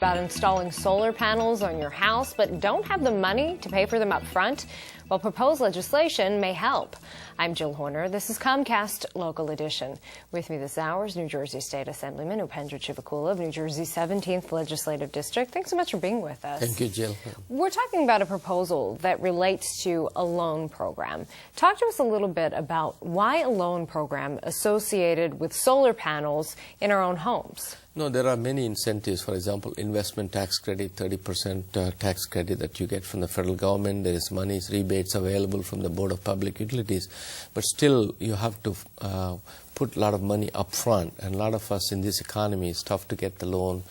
about installing solar panels on your house but don't have the money to pay for them up front? Well, proposed legislation may help. I'm Jill Horner. This is Comcast Local Edition. With me this hour is New Jersey State Assemblyman Chivukula of New Jersey's 17th Legislative District. Thanks so much for being with us. Thank you, Jill. We're talking about a proposal that relates to a loan program. Talk to us a little bit about why a loan program associated with solar panels in our own homes. No, there are many incentives. For example, investment tax credit, 30% tax credit that you get from the federal government. There is monies, rebates available from the Board of Public Utilities. But still, you have to put a lot of money up front. And a lot of us in this economy, it's tough to get the loan.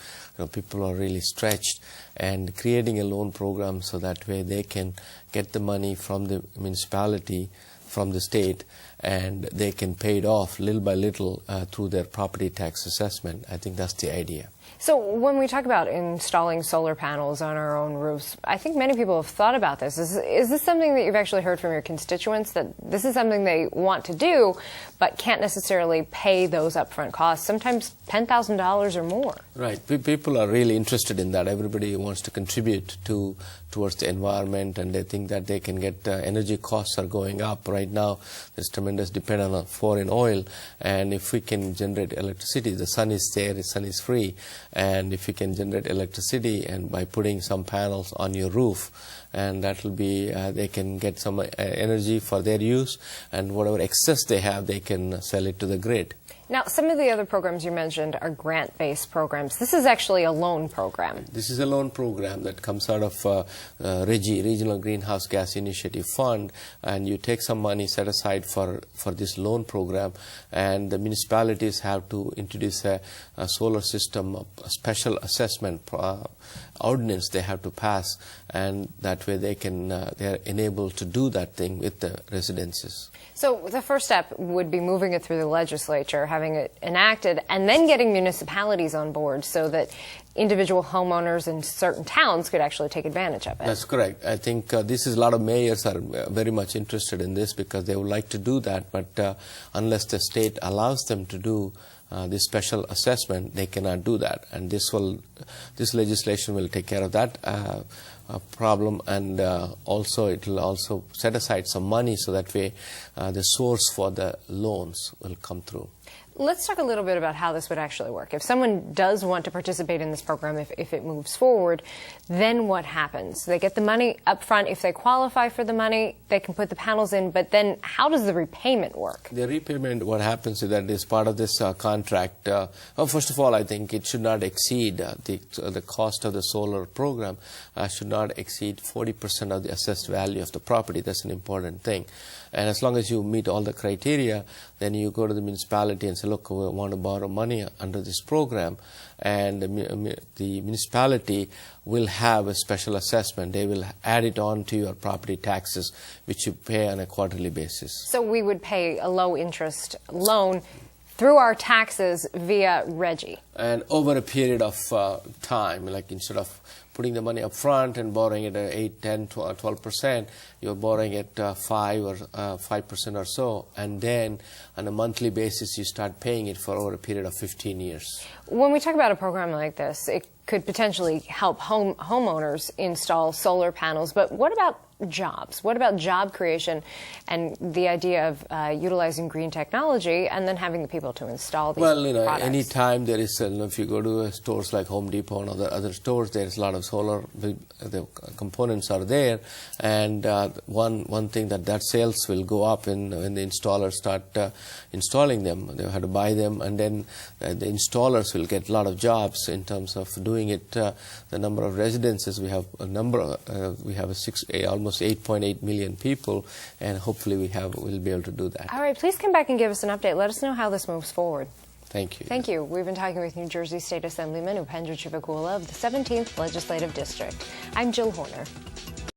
People are really stretched. And creating a loan program so that way they can get the money from the municipality, from the state, and they can pay it off little by little through their property tax assessment. I think that's the idea. So when we talk about installing solar panels on our own roofs, I think many people have thought about this. Is this something that you've actually heard from your constituents, that this is something they want to do but can't necessarily pay those upfront costs, sometimes $10,000 or more? Right. People are really interested in that. Everybody wants to contribute towards the environment, and they think that they can get energy costs are going up. Right now, there's tremendous dependence on foreign oil, and if we can generate electricity, the sun is there, the sun is free, and if you can generate electricity and by putting some panels on your roof, and that will be, they can get some energy for their use, and whatever excess they have, they can sell it to the grid. Now, some of the other programs you mentioned are grant-based programs. This is actually a loan program. This is a loan program that comes out of RGGI, Regional Greenhouse Gas Initiative Fund, and you take some money set aside for this loan program, and the municipalities have to introduce a solar system, a special assessment ordinance they have to pass, and that way they are enabled to do that thing with the residences. So the first step would be moving it through the legislature, having it enacted, and then getting municipalities on board so that individual homeowners in certain towns could actually take advantage of it. That's correct. I think this is a lot of mayors are very much interested in this because they would like to do that, but unless the state allows them to do this special assessment, they cannot do that. And this legislation will take care of that problem, and also it will also set aside some money so that way the source for the loans will come through. Let's talk a little bit about how this would actually work. If someone does want to participate in this program, if it moves forward, then what happens? They get the money up front. If they qualify for the money, they can put the panels in, but then how does the repayment work? The repayment, what happens is that is part of this contract. First of all, I think it should not exceed the cost of the solar program should not exceed 40% of the assessed value of the property. That's an important thing. And as long as you meet all the criteria, then you go to the municipality and say, look, we want to borrow money under this program, and the municipality will have a special assessment. They will add it on to your property taxes, which you pay on a quarterly basis. So we would pay a low-interest loan through our taxes via RGGI. And over a period of time, like instead of putting the money up front and borrowing it at 8, 10, 12%, you're borrowing at 5% or so, and then on a monthly basis you start paying it for over a period of 15 years. When we talk about a program like this, it could potentially help homeowners install solar panels, but what about jobs? What about job creation and the idea of utilizing green technology and then having the people to install these products? Any time there is, if you go to stores like Home Depot and other stores, there's a lot of solar, the components are there, and one thing that sales will go up when the installers start installing them. They have to buy them, and then the installers will get a lot of jobs in terms of doing it. The number of residences, we have almost 8.8 million people, and hopefully we'll be able to do that. All right, please come back and give us an update. Let us know how this moves forward. Thank you. Thank you. We've been talking with New Jersey State Assemblyman Chivukula of the 17th Legislative District. I'm Jill Horner.